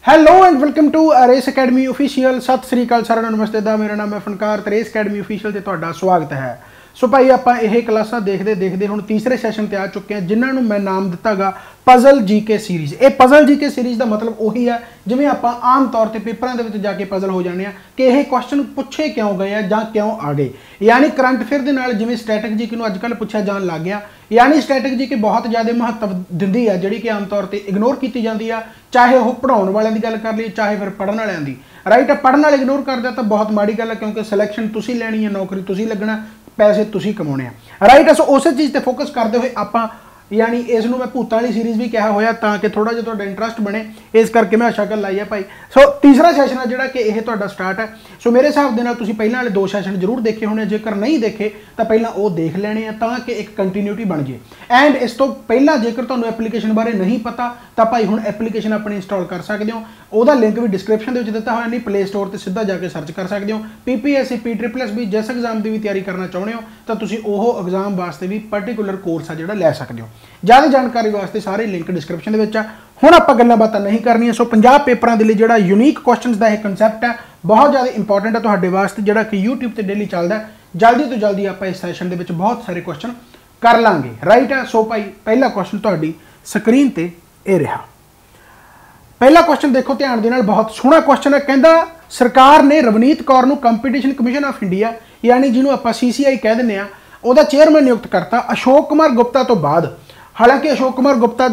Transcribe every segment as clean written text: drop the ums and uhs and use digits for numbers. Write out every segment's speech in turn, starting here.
Hello and welcome to race academy official. Sat Sri अकाल साਰਿਆਂ ਨੂੰ नमस्ते दा मेरा नाम है फनकार ते रेस अकेडमी ऑफिशियल ਤੇ ਤੁਹਾਡਾ ਸਵਾਗਤ ਹੈ। सो भाई ਆਪਾਂ ਇਹ ਕਲਾਸਾਂ ਦੇਖਦੇ ਹੁਣ ਤੀਸਰੇ ਸੈਸ਼ਨ ਤੇ ਆ ਚੁੱਕੇ ਹਾਂ ਜਿਨ੍ਹਾਂ ਨੂੰ ਮੈਂ ਨਾਮ ਦਿੱਤਾਗਾ ਪਜ਼ਲ ਜੀਕੇ ਸੀਰੀਜ਼। ਇਹ ਪਜ਼ਲ ਜੀਕੇ ਸੀਰੀਜ਼ ਦਾ ਮਤਲਬ ਉਹੀ ਹੈ ਜਿਵੇਂ ਆਪਾਂ ਆਮ ਤੌਰ ਤੇ ਪੇਪਰਾਂ ਦੇ ਵਿੱਚ ਜਾ ਕੇ ਪਜ਼ਲ ਹੋ ਜਾਂਦੇ ਆ ਕਿ ਇਹ ਕੁਐਸਚਨ ਪੁੱਛੇ ਕਿਉਂ ਗਏ ਆ ਜਾਂ ਕਿਉਂ ਆ ਗਏ। यानी करंट अफेयर ਦੇ ਨਾਲ ਜਿਵੇਂ ਸਟੈਟਿਕ ਜੀਕੇ ਨੂੰ ਅੱਜਕੱਲ ਪੁੱਛਿਆ ਜਾਣ ਲੱਗ ਗਿਆ। यानी स्टैटिक जी के बहुत ज़्यादा महत्व दिंदी है जिहड़ी कि आम तौर पर इग्नोर की जाती है, चाहे वह पढ़ाने वालों की गल कर लीए चाहे फिर पढ़ने वालों की। राइट, पढ़ने वाले इग्नोर करते तो बहुत माड़ी गल है क्योंकि सिलेक्शन तुसी लैनी है, नौकरी तुसी लगना, पैसे तुसी कमाने हैं। राइट, सो उस चीज़ पर फोकस करते हुए आपां यानी इसनूं मैं भूतां वाली सीरीज़ भी कहा होया ताकि थोड़ा जिहा तुहाडा इंटरस्ट बने, इस करके मैं शक्ल लाई है भाई। सो तीसरा सैशन है जिहड़ा कि यह तुहाडा स्टार्ट है। सो मेरे हिसाब दे नाल तुसीं पहिलां वाले दो सैशन जरूर देखे होने, जेकर नहीं देखे तो पहलां वो देख लेने हैं ताकि एक कंटीन्यूटी बन जाए। एंड इस तो पहला जेकर तुहानूं एप्लीकेशन बारे नहीं पता तो भाई हुण एप्लीकेशन अपनी इंस्टॉल कर सकते हो। ਉਹਦਾ लिंक भी डिस्क्रिप्शन ਦੇ ਵਿੱਚ ਦਿੱਤਾ ਹੋਇਆ, ਨਹੀਂ प्ले स्टोर ਤੇ ਸਿੱਧਾ ਜਾ ਕੇ ਸਰਚ ਕਰ ਸਕਦੇ ਹੋ। PPSC PSSB ਜਿਸ ਐਗਜ਼ਾਮ ਦੀ ਵੀ ਤਿਆਰੀ ਕਰਨਾ ਚਾਹੁੰਦੇ ਹੋ ਤਾਂ ਤੁਸੀਂ ਉਹ ਐਗਜ਼ਾਮ ਵਾਸਤੇ ਵੀ ਪਾਰਟਿਕੂਲਰ ਕੋਰਸ ਆ ਜਿਹੜਾ ਲੈ ਸਕਦੇ ਹੋ। ਜ਼ਿਆਦਾ ਜਾਣਕਾਰੀ ਵਾਸਤੇ ਸਾਰੇ ਲਿੰਕ ਡਿਸਕ੍ਰਿਪਸ਼ਨ ਦੇ ਵਿੱਚ ਆ। ਹੁਣ ਆਪਾਂ ਗੱਲਾਂ ਬਾਤਾਂ ਨਹੀਂ ਕਰਨੀਆਂ। ਸੋ 50 ਪੇਪਰਾਂ ਦੇ ਲਈ ਜਿਹੜਾ ਯੂਨੀਕ ਕੁਐਸਚਨਸ ਦਾ ਇਹ ਕਨਸੈਪਟ ਹੈ ਬਹੁਤ ਜ਼ਿਆਦਾ ਇੰਪੋਰਟੈਂਟ ਹੈ ਤੁਹਾਡੇ ਵਾਸਤੇ, ਜਿਹੜਾ ਕਿ YouTube ਤੇ ਡੇਲੀ ਚੱਲਦਾ। ਜਲਦੀ ਤੋਂ ਜਲਦੀ ਆਪਾਂ ਇਸ ਸੈਸ਼ਨ ਦੇ ਵਿੱਚ ਬਹੁਤ ਸਾਰੇ ਕੁਐਸਚਨ ਕਰ ਲਾਂਗੇ। ਰਾਈਟ ਹੈ। ਸੋ ਭਾਈ ਪਹਿਲਾ ਕੁਐਸਚਨ ਤੁਹਾਡੀ ਸਕਰੀਨ ਤੇ ਇਹ ਰਿਹਾ। पहला क्वेश्चन देखो ध्यान दे नाल, बहुत सोहना क्वेश्चन है। कहता सरकार ने रवनीत कौर नूं कंपीटीशन कमिशन ऑफ इंडिया यानी जिन्होंने आप CCI कह दें वह चेयरमैन नियुक्त करता अशोक कुमार गुप्ता तो बाद। हालांकि अशोक कुमार गुप्ता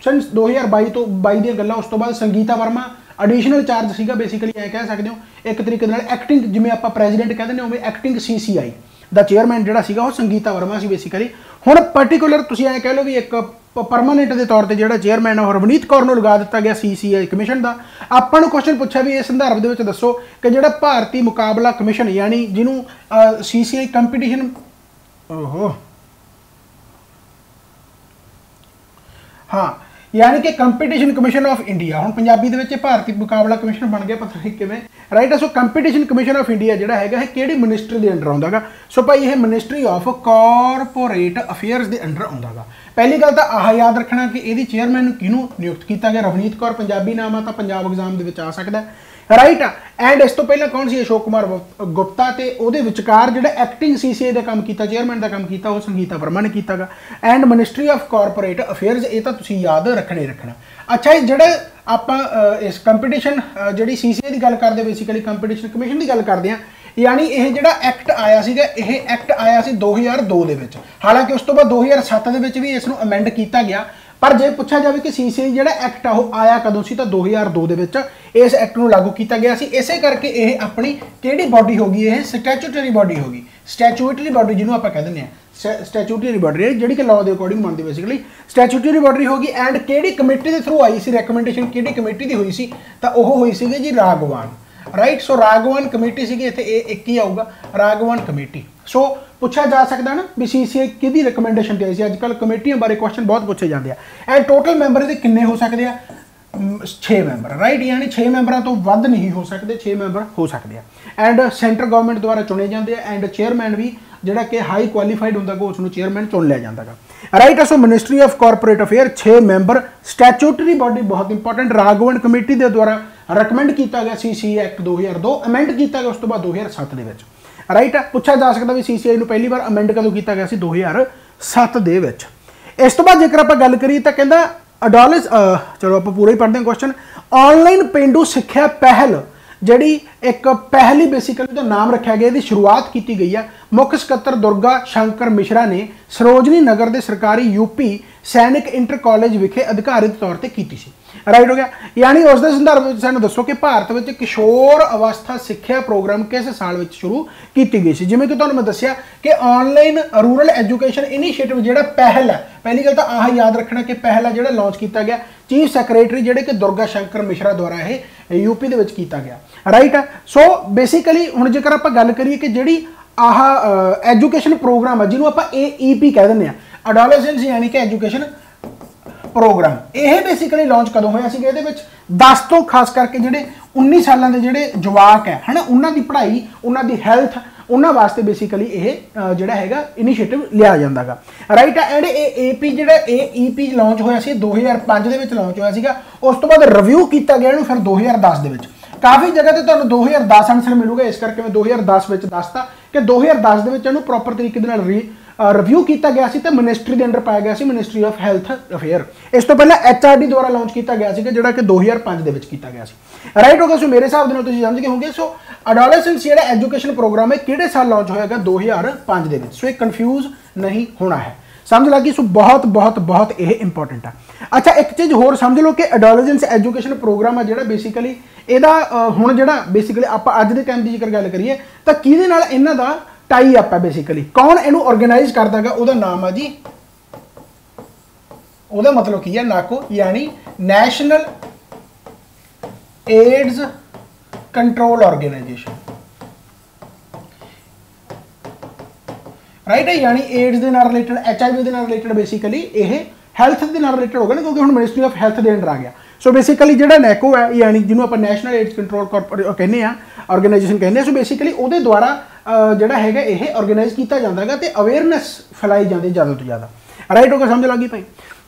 सन 2022 तो 22 दी गल्लां, उस तो बाद संगीता वर्मा एडिशनल चार्ज सीगा बेसिकली ऐ कह सकते हो एक तरीके नाल एक्टिंग जिवें आप प्रेजिडेंट कह दें उवें एक्टिंग CCI दा चेयरमैन जिहड़ा सीगा वो संगीता वर्मा सी बेसिकली। हुण पर्टिकुलर तुसीं ऐ कह लो भी एक परमानेंट के तौर पर जो चेयरमैन है रवनीत कौर को लगा दिता गया CCI कमिशन का। आपको क्वेश्चन पूछा भी इस संदर्भ के दसो कि जो भारतीय मुकाबला कमिशन यानी जिन्होंने CCI कंपीटीशन हाँ यानी कि कंपीटीशन कमिशन ऑफ इंडिया हुण पंजाबी दे विच भारतीय मुकाबला कमिशन बन गया, पता नहीं किवें। Right, so competition commission of India जिहड़ा हैगा किहड़ी मिनिस्ट्री के अंडर आउंदा गा? सो भाई यह मिनिस्ट्री ऑफ कॉरपोरेट अफेयर्स के अंडर आउंदा गा। पहली गल तो आह याद रखना कि यदि चेयरमैन किहनूं नियुक्त किया गया, रवनीत कौर पंजाबी नाम है तो पंजाब एग्जाम के आ सकता है। राइट, एंड इस तो पहले कौन सी अशोक कुमार गुप्ता ते उहदे विचकार जिहड़ा एक्टिंग CCI का काम किया, चेयरमैन का काम किया, वो संगीता वर्मा ने किया गा। And ministry of corporate affairs ये तो तुसीं याद रखना ही रखना। अच्छा, जिहड़े आप इस कंपीटीशन जिहड़ी CCI की गल करते बेसिकली कंपीटीशन कमिशन की गल करते हैं, यानी यह जिहड़ा एक्ट आया सीगा, यह एक्ट आया सी 2002 दे विच। हालांकि उस तो बाद 2007 दे विच भी इसनूं अमेंड किया गया, पर जे पूछा जाए कि CCI जिहड़ा एक्ट आ वो आया कदों सी तो 2002 दे विच इस एक्ट नूं लागू किया गया सी। इसे करके यह अपनी किहड़ी बॉडी होगी, यह स्टैचूटरी बॉडी होगी। स्टैचूटरी बॉडी जिन्होंने आप कह दें स्टैचूटरी बॉडी जी कि लॉ के अकॉर्डिंग बनती बेसिकली स्टैचूटरी बॉडी होगी। एंड किहड़ी कमेटी के थ्रू आई सी रिकमेंडेशन, किहड़ी कमेटी की हुई सी तो वह हुई सी जी राघवान। राइट, सो राघवान कमेटी सी इत्थे एक ही आऊगा राघवान कमेटी। सो पूछा जा सकता ना भी CCI किहदी रिकमेंडेशन ते आई सी। अजकल कमेटियां बारे क्वेश्चन बहुत पूछे जाते हैं। एंड टोटल मैंबर इहदे किन्ने हो सकते हैं? 6 मैंबर। राइट, यानी 6 मैंबरों तो वध नहीं हो सकते, 6 मैंबर हो सकते हैं। एंड सेंट्रल गवर्नमेंट द्वारा चुने जाते हैं। एंड चेयरमैन भी जिहड़ा कि हाई क्वालीफाइड होंदा गा उसनूं चेयरमैन चुन लिया जाता है। Right, so ministry of corporate affair 6 member, statutory body बहुत इंपॉर्टेंट राघवन कमेटी के द्वारा रिकमेंड किया गया CCI एक्ट 2002, अमेंड किया गया उस तो बाद 2007 के विच। राइट, पूछा जा सकता भी CCI नूं पहली बार अमेंड कदों किया गया सी 2007 दे विच। इस तो बाद जेकर आप गल करिए तो कहता अडोलेस चलो आप पूरा ही पढ़ते हैं क्वेश्चन। ऑनलाइन पेंडू सिक्ख्या पहल जिहड़ी एक पहली बेसिकली तो नाम रखा गया, इसकी शुरुआत की गई है मुख्य सकत्तर दुर्गा शंकर मिश्रा ने सरोजनी नगर के सरकारी UP सैनिक इंटर कॉलेज विखे अधिकारित तौर पर की सी। राइट हो गया, यानी उस संदर्भ में सानूं दसो कि भारत में किशोर अवस्था सिक्ख्या प्रोग्राम किस साल में शुरू की गई सी। जिवें कि तुहानूं मैं दस्सिया कि ऑनलाइन रूरल एजुकेशन इनीशिएटिव जिहड़ा पहल है, पहली गल तो आह याद रखना कि पहल है जिहड़ा लॉन्च किया गया चीफ सैक्रटरी जिहड़े कि दुर्गा शंकर मिश्रा द्वारा यह UP दे विच किया गया। राइट है, सो बेसिकली हुण जेकर आपां गल करिए कि जिहड़ी आह एजुकेशन प्रोग्राम है जिन्होंने आप AEP कह दें अडोलेसेंस यानी कि एजुकेशन प्रोग्राम, यह बेसिकली लॉन्च कदों होया सीगा? इहदे विच 10 तो खास करके जिहड़े 19 सालों के जिहड़े जवाक है ना, उन्हां दी पढ़ाई, उन्हां दी हैल्थ, उन्हां वास्ते बेसिकली ये जिहड़ा हैगा इनीशिएटिव लिया जांदा गा, राइट। एंड AP जिहड़ा EP लॉन्च होया सी 2005 दे विच लॉन्च होया सीगा, उस तो बाद रिव्यू किया गया इहनूं फिर 2010 दे विच। काफ़ी जगह ते तुहानूं 2010 आंसर मिलूगा, इस करके मैं 2010 विच दसता कि 2010 दे विच इहनूं प्रॉपर तरीके दे नाल रिव्यू किया गया सी ते मिनिस्ट्री के अंडर पाया गया सी, मिनिस्ट्री ऑफ हैल्थ अफेयर। इस तो पहले HRD द्वारा लॉन्च किया गया सी जिहड़ा कि 2005 दे विच किया गया सी, राइट हो गया। सो मेरे हिसाब दे नाल तुसीं समझ गए होंगे। सो एडोलेसेंस जिहड़ा एजुकेशन प्रोग्राम है किहड़े साल लॉन्च होएगा 2005 दे विच। सो ये कन्फ्यूज नहीं होना है, समझ लगी। सो बहुत बहुत बहुत ये इंपॉर्टेंट है। अच्छा एक चीज़ होर समझ लो कि एडोलेसेंस एजुकेशन प्रोग्राम है जिहड़ा बेसिकली इहदा हुण जिहड़ा बेसिकली आपां अज दे टाइम दी जेकर गल करिए तां किहदे नाल इन्हां दा टाई अप है, बेसिकली कौन इनू ऑर्गेनाइज करता है, वह नाम है जी, वह मतलब की है नाको, यानी national AIDS control organisation, right है। यानी एड्स के नाल रिलेटेड, HIV के नाल रिलेटेड बेसिकली ये हैल्थ के नाल रिलेटेड होगा ना, क्योंकि हम मिनिस्ट्री ऑफ हैल्थ के अंडर आ गया। सो बेसिकली जो नैको है यानी जिन्होंने आप नैशनल एड्स कंट्रोल कहने ऑर्गेनाइजेशन कहने, सो बेसिकली वो द्वारा जोड़ा है ये ऑर्गेनाइज किया जाता है तो अवेयरनैस फैलाई जाती ज़्यादा तो ज़्यादा, राइट होगा, समझ लगी भाई।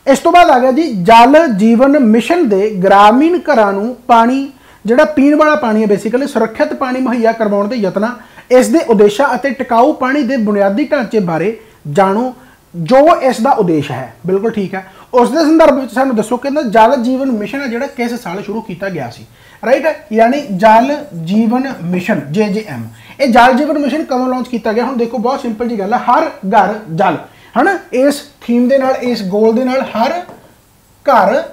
इस तो बाद आ गया जी जल जीवन मिशन के ग्रामीण घरों पानी जोड़ा पीने वाला पानी है बेसिकली सुरक्षित पानी मुहैया करवाने के यत्न, इस दे उद्देश्य और टिकाऊ पानी के बुनियादी ढांचे बारे जाणो जो इसका उद्देश्य है, बिल्कुल ठीक है। उस दे संदर्भ में सानू दसो कि जल जीवन मिशन है जोड़ा किस साल शुरू किया गया सी, राइट है। यानी जल जीवन मिशन JJM, ये जल जीवन मिशन कदों लॉन्च किया गया? हम देखो बहुत सिंपल जी गल है, हर घर जल है ना, इस थीम के नाल, इस गोल के नाल हर घर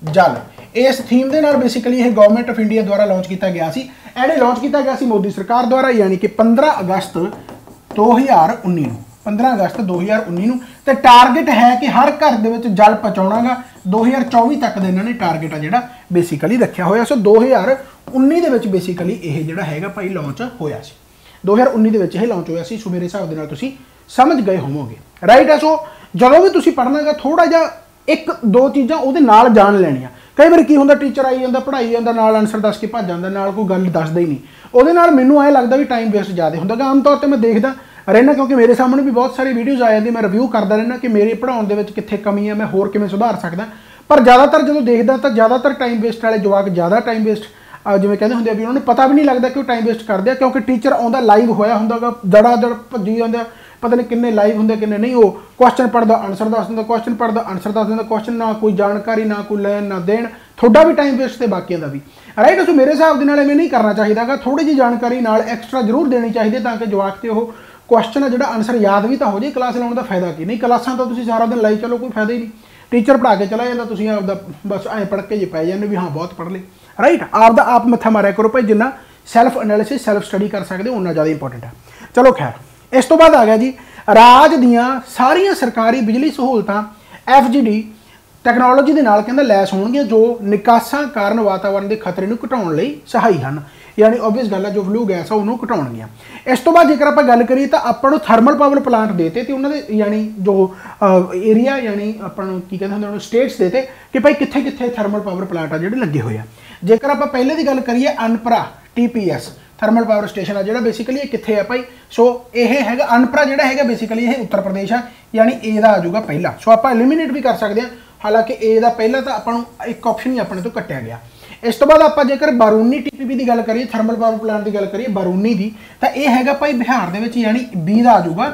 जल, इस थीम के नाल बेसिकली ये गवर्नमेंट ऑफ इंडिया द्वारा लॉन्च किया गया सी। एंड लॉन्च किया गया सी मोदी सरकार द्वारा, यानी कि 15 अगस्त 2019 15 अगस्त 2019 तो टारगेट है कि हर घर के जल पहुँचाना गा 2024 तक का इन्होंने टारगेट है जोड़ा बेसिकली रखा होया। सो 2019 के बेसिकली ये जोड़ा है भाई लॉन्च होया सी, 2019 के लॉन्च होया सी। सो मेरे हिसाब के नाल तुसीं समझ गए होवोगे, राइट है। सो जो भी तुसीं पढ़ना गा थोड़ा जा एक दो चीज़ां उहदे नाल जान लैणियां। कई बार की होंदा टीचर आई जाता पढ़ाई जाता नाल आंसर दस के भज जाता, नाल कोई गल दसदा ही नहीं, उहदे नाल मैनूं ऐ लगदा भी टाइम वेस्ट ज़्यादा हुंदा। आम तौर पर मैं देखदा रहना क्योंकि मेरे सामने भी बहुत सारी वीडियोज़ आ जाती, मैं रिव्यू करता रहना कि मेरे पढ़ाने के कित्थे कमी है, मैं होर किवें सुधार सकदा। पर ज़्यादातर जो देखदा तो ज़्यादातर टाइम वेस्ट वाले जवाक ज़्यादा टाइम वेस्ट जिवें कहंदे हुंदे भी उन्होंने पता भी नहीं लगता कि वो टाइम वेस्ट करते हैं, क्योंकि टीचर आउंदा लाइव होया हुंदा गा, जड़ा जड़ भज्जी जांदे, पता नहीं किन्ने लाइव होंगे किन्ने नहीं। वो क्वेश्चन पढ़ता आंसर दस दिंदा, क्वेश्चन पढ़ता आंसर दस दिंदा, क्वेश्चन ना कोई जानकारी ना कोई लैन ना देन, थोड़ा भी टाइम वेस्ट तो बाकियों का भी, राइट। सो मेरे हिसाब के नाल इवें नहीं करना चाहिए, थोड़ी जी जानकारी नाल एक्सट्रा जरूर देनी चाहिए ताकि जवाक ते वो क्वेश्चन है जो आंसर याद भी तो हो जाए। क्लास लाने का फायदा की नहीं, क्लासा तो तुसीं सारा दिन लाई चलो कोई फायदा ही नहीं, टीचर पढ़ा के चला जाता, तुसीं आपदा बस ऐ पढ़ के जी पै जाने भी हाँ बहुत पढ़ ले, राइट। आपदा आप मत्था मारिया करो भाई, जिन्ना सैल्फ एनालिसिस सैल्फ स्टडी कर सकते उन्ना ज़्यादा इंपॉर्टेंट है। चलो खैर इस तो बाद आ गया जी राज दियां सारियां सरकारी बिजली सहूलतां FGD टैक्नोलॉजी के नाल कहंदा लैस होणगीਆਂ जो निकासां कारण वातावरण के खतरे नूं घटाउण लई सहाई हन, यानी ओबवियस गल है जो फ्लू गैस है उन्होंने घटाउणगीਆਂ। इस तो बाद जेकर आप गल करिए तो आपां नूं थर्मल पावर प्लांट देते तो उन्होंने यानी जो एरिया यानी आपां नूं की कहंदे उन्होंने स्टेट्स देते कि भाई कित्थे कित्थे थर्मल पावर प्लांट आ जिहड़े लगे हुए आ। जेकर आप पहले की गल करिए Anpara TPS thermal power station है जो बेसिकली ये कित्थे है भाई। सो ये है अनपरा जोड़ा है बेसिकली ये उत्तर प्रदेश है, यानी ए का आ जाऊगा पहला। सो आप एलिमीनेट भी कर सकते हैं, हालांकि ए का पहला तो आपको एक ऑप्शन ही अपने तो कट्टिया गया। इस तो बाद आप जेकर बारूनी TPP की गल करिए, थर्मल पावर प्लांट की गल करिए बारूनी की, तो यह है भाई बिहार के यानी B का आ जाऊगा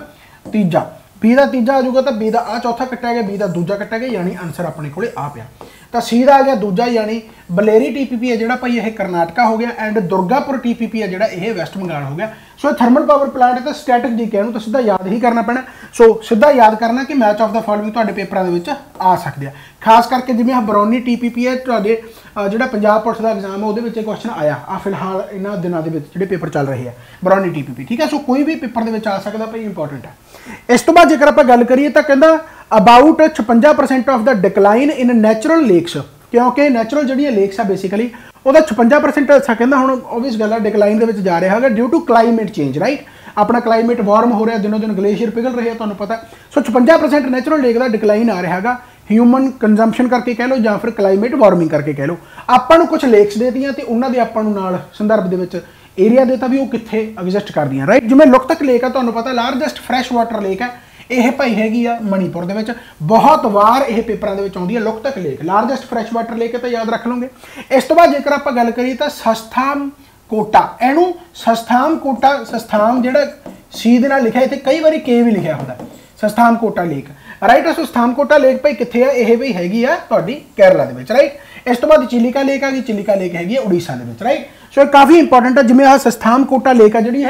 तीजा, B का तीजा आ जाऊगा, तो B का आ चौथा कट्टिया गया, B का दूजा कट्टिया गया, यानी आंसर अपने को आ पाया। तो C का आ गया दूजा, यानी बलेरी TPP है जोड़ा भाई यह कर्नाटका हो गया, एंड दुर्गापुर TPP है जोड़ा यह वैस्ट बंगाल हो गया। सो थर्मल पावर प्लांट है तो स्टैटिक जी कहूँ तो सीधा याद ही करना पैना। सो सीधा याद करना कि मैच ऑफ द फॉलोइंग तुहाडे पेपरों के आ सकते हैं, खास करके जिवें बरौनी TPP है तुहाडे जिहड़ा पंजाब पुलिस का एग्जाम है वो क्वेश्चन आया आ फिलहाल इन्होंने दिनों के जोड़े पेपर चल रहे हैं बरौनी TPP, ठीक है। सो कोई भी पेपर के आ सकता भाई इंपॉर्टेंट है। इस तो बाद जेकर आप गल करिए तो कहता about 56% of the decline in natural lakes, क्योंकि नैचुरल जी लेक्स है बेसिकली वह 56% अच्छा कहता हूँ ओबवियस गल है डिकलाइन के जा रहा है due to climate change, right. अपना क्लाइमेट वार्म हो रहा है, दिनों दिन ग्लेशियर पिघल रहे हैं, तुम्हें पता। सो 56% नैचुरल लेक का डिकलाइन आ रहा है ह्यूमन कंजम्पशन करके कह लो या फिर क्लाइमेट वार्मिंग करके कह लो। आपको कुछ लेक्स दे दियां तो उन्होंने आपको नाल संदर्भ के एरिया देता भी वो कित्थे एग्जिस्ट करदियां राइट। जिवें लुकतक लेक है तुहानूं पता लार्जेस्ट फ्रैश वाटर लेक है, यह भाई हैगी आ मणिपुर दे विच, बहुत वार यह पेपरां दे विच आउंदी है Loktak lake, largest fresh water lake है तो याद रख लोगे। इस तो बाद जेकर आपां गल करिए तो सस्थाम कोटा, इहनूं सस्थाम कोटा, सस्थाम जिहड़ा सी दे नाल लिखिआ, इत्थे कई बारी के भी लिखिआ हुंदा सस्थाम कोटा लेक राइट। सो सस्थाम कोटा लेक भाई कित्थे है, यह भी हैगी आ तुहाडी केरला दे विच राइट। इस तो बाद चिलिका लेक आ गई, चिलिका लेक हैगी उड़ीसा दे विच राइट। सो काफ़ी इंपॉर्टेंट है, जिवें आ सस्थाम कोटा लेक है जिहड़ी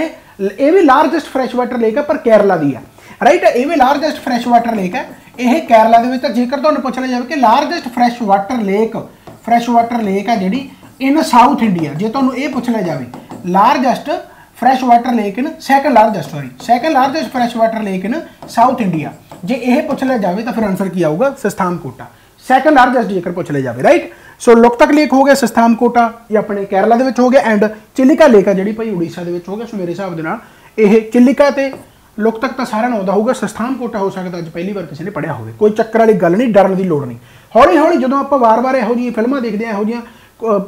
ये भी लार्जेस्ट फ्रैश वाटर लेक है पर केरला दी है राइट। ये भी लार्जेस्ट फ्रैश वाटर लेक है, यह केरला दे विच। जेकर तुहानूं पुछ लिया जाए कि लार्जेस्ट फ्रैश वाटर लेक है जिहड़ी इन साउथ इंडिया, जे तुहानूं ये पुछ लिया जाए largest fresh water lake in second largest fresh water lake in south India, जे यह पुछ लिया जाए तो फिर आंसर की आऊगा सस्थाम कोटा, सैकंड लार्जेस्ट जेकर पुछ लिया जाए राइट। सो लुकतक लेक हो गया, सस्थाम कोटा ये अपने केरला दे विच हो गया, एंड चिलिका लेक है जिहड़ी भाई उड़ीसा दे विच हो गया। सो मेरे हिसाब दे नाल यह चिलिका ते लुकतक तो सारिਆਂ ਨੂੰ आउंदा होगा, सस्थाम कोटा हो सकता अज पहली बार किसी ने पढ़िया हो, कोई चक्कर वाली गल नहीं, डरन की लोड़ नहीं। हौली हौली जो आप वार-वार इहो जिहियां फिल्मां देखते हैं, इहो जिहियां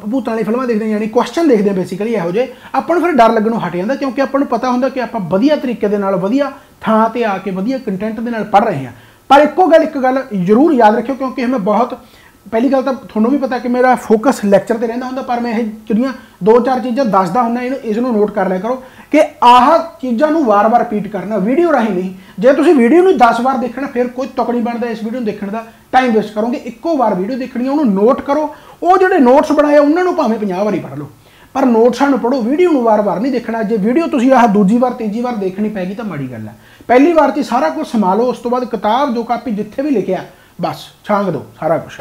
भूतां वाली फिल्मां देखते हैं, यानी क्वेश्चन देखते हैं बेसिकली इहो जिहे, आपां नूं फिर डर लगणों हट जांदा, क्योंकि आपां नूं पता हुंदा कि आपां वधिया तरीके दे नाल वधिया थां ते आके वधिया कंटेंट दे नाल पढ़ रहे हैं। पर एक गल जरूर याद रखियो, क्योंकि मैं बहुत पहली गल तो थोनों भी पता कि मेरा फोकस लैक्चर पर रहिंदा हुंदा, पर मैं ये जिहड़ियां 2-4 चीज़ां दसदा हुंदा, इसनूं नोट कर लिया करो कि आह चीज़ों वार वार रिपीट करना वीडियो राही नहीं। जे तुसीं वीडियो नूं 10 बार देखना फिर कोई तुक नहीं बनता इस वीडियो देखने का, टाइम वेस्ट करोगे। इक्को बार वीडियो देखनी है, उन्होंने नोट करो, वो जो नोट्स बनाए उन्होंने भावें 50 बारी पढ़ लो, पर नोट्सां नूं पढ़ो, वीडियो नूं वार वार नहीं देखना। जे वीडियो तुसीं आह दूजी बार तीजी बार देखनी पैगी तो माड़ी गल है। पहली बार च सारा कुछ संभालो, उस तो बाद किताब जो कापी जिथे भी लिखिया बस छांग दो सारा कुछ।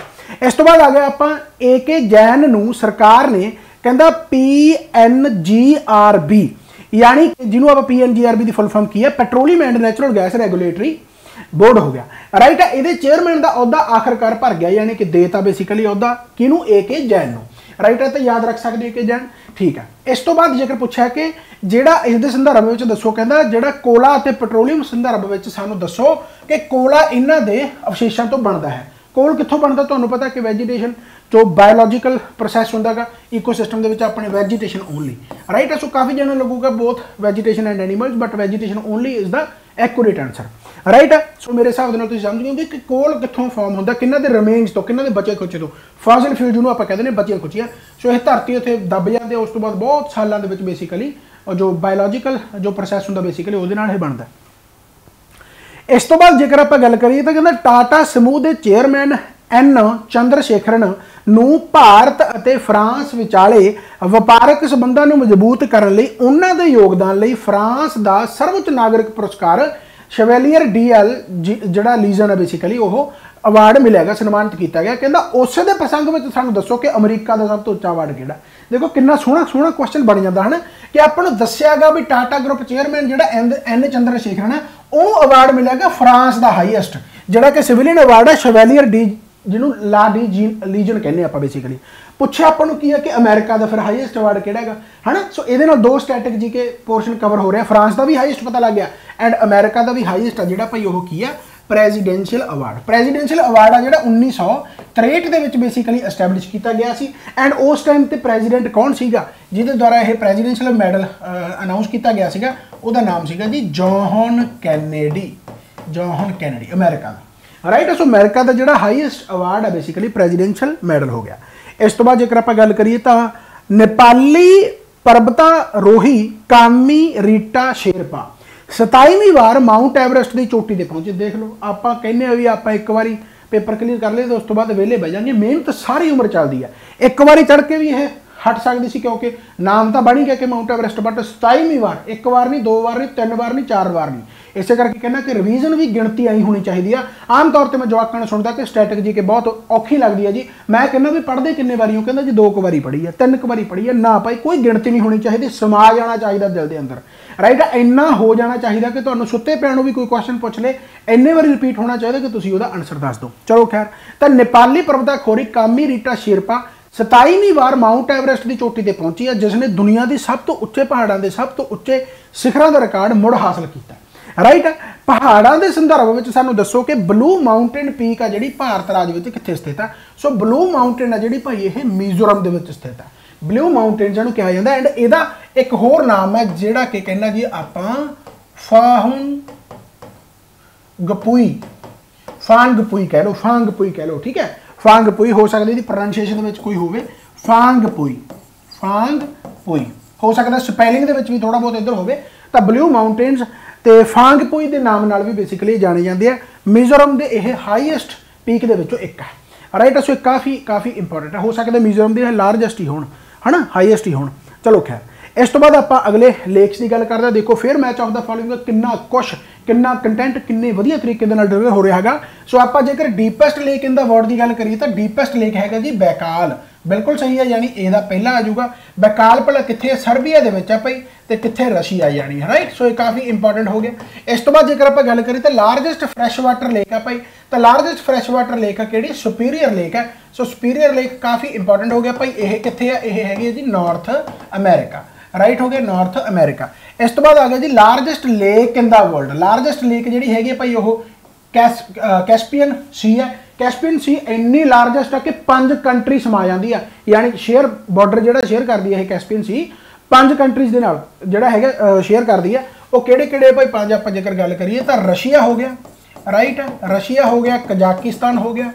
इस तो बाद आ गया आपां AK जैन नूं सरकार ने कहंदा PNGRB, यानी जिन्हों आप PNGRB की फुल फॉर्म की है, petroleum and natural gas regulatory board हो गया राइट। ये चेयरमैन का अहुदा आखिरकार भर गया, यानी कि देता बेसिकली अहुदा किनू AK जैन राइट है, तो याद रख सकते AK जैन ठीक है। इस तो बाद जेकर पूछा कि ਜਿਹੜਾ ਇਸ ਦੇ ਸੰਦਰਭ ਵਿੱਚ दसो, कहता ਜਿਹੜਾ कोला ਅਤੇ ਪੈਟਰੋਲੀਅਮ ਸੰਦਰਭ ਵਿੱਚ ਸਾਨੂੰ दसो कि कोला ਇਹਨਾਂ ਦੇ ਅਵਸ਼ੇਸ਼ਾਂ ਤੋਂ ਬਣਦਾ ਹੈ। ਕੋਲ ਕਿੱਥੋਂ ਬਣਦਾ ਤੁਹਾਨੂੰ ਪਤਾ ਕਿ ਵੈਜੀਟੇਸ਼ਨ जो बायोलॉजिकल प्रोसैस होंगे ईकोसिस्टम के अपने वैजीटेशन ओनली राइट। सो काफ़ी जन लगूगा both vegetation and animals, but vegetation only is the accurate answer right. So मेरे हिसाब से समझ गए कि कोल कितों फॉर्म होंगे, किन्ना के रिमेन्स तो, किन्ना के बचे खुचे तो, फॉसिल फ्यूल जिन्होंने आप कहते हैं बचिया खुचिया। सो यह धरती उत्थे दब जाते, उस तो बाद बहुत सालों के बेसिकली जो बायोलॉजिकल जो प्रोसैस होंगे बेसिकली वो बनता। इस तो बाद जेकर आप गल करिए तो कहना टाटा समूह के चेयरमैन N चंद्रशेखरन ਨੂੰ ਭਾਰਤ ਅਤੇ ਫਰਾਂਸ ਵਿਚਾਲੇ ਵਪਾਰਕ ਸੰਬੰਧਾਂ ਨੂੰ ਮਜ਼ਬੂਤ ਕਰਨ ਲਈ ਉਹਨਾਂ ਦੇ ਯੋਗਦਾਨ ਲਈ ਫਰਾਂਸ ਦਾ ਸਰਵਉੱਚ ਨਾਗਰਿਕ ਪੁਰਸਕਾਰ ਸ਼ੈਵਲੀਅਰ DL ਜਿਹੜਾ ਲੀਜ਼ਨ ਹੈ बेसिकली ਉਹ अवार्ड मिलेगा, सन्मानित किया गया। कहता उस दे प्रसंग में सानू दसो कि अमरीका का सब तो उच्चा अवार्ड किहड़ा। देखो कितना सोहना क्वेश्चन बन जाता है ना कि आपको दस्या गया भी टाटा ग्रुप चेयरमैन जो N चंद्रशेखरन है वो अवार्ड मिलेगा फ्रांस का हाईएस्ट जोड़ा कि सिविलियन अवार्ड है शैवलियर डी जिन्हों ला डी लीजन कहने आप बेसिकली। पूछा आपको की है कि अमेरिका का फिर हाईएस्ट अवार्ड किहड़ा है ना। सो ये दो स्टैटिक जी के पोर्शन कवर हो रहे हैं। फ्रांस का भी हाईएस्ट पता लग गया एंड अमेरिका का भी हाईएस्ट है जोड़ा भाई वो की है प्रेजिडेंशियल अवार्ड। प्रेजिडेंशियल अवार्ड है जो 1963 के बेसिकली एस्टैबलिश किया गया सी एंड उस टाइम ते प्रेजिडेंट कौन सीगा जिहदे द्वारा यह प्रेजिडेंशियल मैडल अनाउंस किया गया सीगा, उहदा नाम सीगा जी John Kennedy. John Kennedy America का राइट। सो अमेरिका का जो हाईएस्ट अवार्ड है बेसिकली प्रेजिडेंशियल मैडल हो गया। इस तो बाद जेकर आप गल करिए तो नेपाली पर्वतारोही कामी रीटा शेरपा 27वीं बार माउंट एवरेस्ट की चोटी पर पहुंचे। देख लो आप कहने भी आप एक बारी पेपर क्लीयर कर ले तो उस तो बाद वेले बह जाएंगे। मेहनत सारी उम्र चलती है, एक बारी चढ़ के भी यह हट सकती सी क्योंकि नाम तो बन ही गया कि माउंट एवरेस्ट, बट 27वीं बार, एक बार नहीं, 2 बार नहीं, 3 बार नहीं, 4 बार नहीं। इस करके कहना कि रिवीजन भी गिणती आई होनी चाहिए। आम तौर पर मैं जवाकों ने सुनता कि स्टैटिक जी के बहुत औखी लगती है जी। मैं कहना भी पढ़ते किन्ने बारी हो, कहना जी 2 बारी पढ़ी है, 3 बारी पढ़ी है ना भाई, कोई गिणती नहीं होनी चाहिए, समा जाना चाहिए दिल के अंदर राइट। इन्ना हो जाना चाहिए कि तुहानूं सुत्ते पैण नूं भी कोई क्वेश्चन पूछ ले इन्ने बारी रिपीट होना चाहिए कि तुसीं उहदा आंसर दस दो। चलो खैर, तो नेपाली पर्वताखोरी कामी रीटा शेरपा 27वीं बार माउंट एवरेस्ट की चोटी पर पहुंची है, जिसने दुनिया के सब तो उच्चे पहाड़ों के सब तो उच्चे शिखरों का रिकॉर्ड मुड़ हासिल किया राइट। पहाड़ों के संदर्भ में सानू दसो कि ब्लू माउंटेन पीक है जी भारत राज में कितने स्थित है। सो ब्लू माउंटेन है जी भाई ये मिजोरम के स्थित है। ब्लू माउंटेन्स इहनूं कहा जाता। एंड इहदा एक होर नाम है जिहड़ा कि कहना जी आपां फांगपुई, फांगपुई कह लो, फांगपुई कह लो, ठीक है। फांगपुई हो सकता है प्रोनाउंसिएशन में कोई होवे, फांगपुई, फांगपुई हो सकता स्पैलिंग दे विच भी थोड़ा बहुत इधर होवे। तो ब्लू माउंटेन्स ते फांगपुई के नाम नाल भी बेसिकली जाने जाते हैं। मिजोरम के यह हाईएस्ट पीक के विचों एक है, राइट। सो काफ़ी काफ़ी इंपॉर्टेंट है, हो सकता है मिजोरम के लार्जेस्ट ही होण, है ना, हाईएस्ट ही होण। चलो खैर, इस तो बाद आप अगले लेक्स की गल करते हैं। देखो फिर मैच ऑफ द फॉलोइंग कितना कुछ, कितना कंटेंट किन्ने वधिया तरीके दे नाल डिलीवर हो रहा है। सो आप जेकर deepest lake in the world की गल करिए तो डीपेस्ट लेक है जी बैकाल, बिल्कुल सही है, यानी ਇਹਦਾ पहला आ जाऊगा। बैकाल भला कितने, सर्बिया के विच है भाई, तो कितने रशिया यानी, राइट। सो ये काफ़ी इंपॉर्टेंट हो गया। इस तो बाद जेकर आप गल करिए तो लार्जेस्ट फ्रैश वाटर लेक है भाई, तो लार्जेस्ट फ्रैश वाटर लेक है कि सुपीरियर लेक है। सो सुपीरियर लेक काफ़ी इंपॉर्टेंट हो गया भाई। ये कितने है, ये है जी नॉर्थ अमेरिका, राइट हो गया, नॉर्थ अमेरिका। इस तो बाद आ गया जी largest lake in the world. Largest lake जी है भाई वो कैस्पियन सी है। कैस्पियन सी इन्नी लार्जेस्ट है कि 5 कंट्री समा जाती है, यानी शेयर बॉर्डर जो शेयर करती है कैस्पियन सी 5 कंट्रीज़ के नाल जिहड़ा है शेयर करती है। वो किहड़े भाई 5 आप जेकर गल करिए तो रशिया हो गया, राइट, रशिया हो गया, कजाकिस्तान हो गया,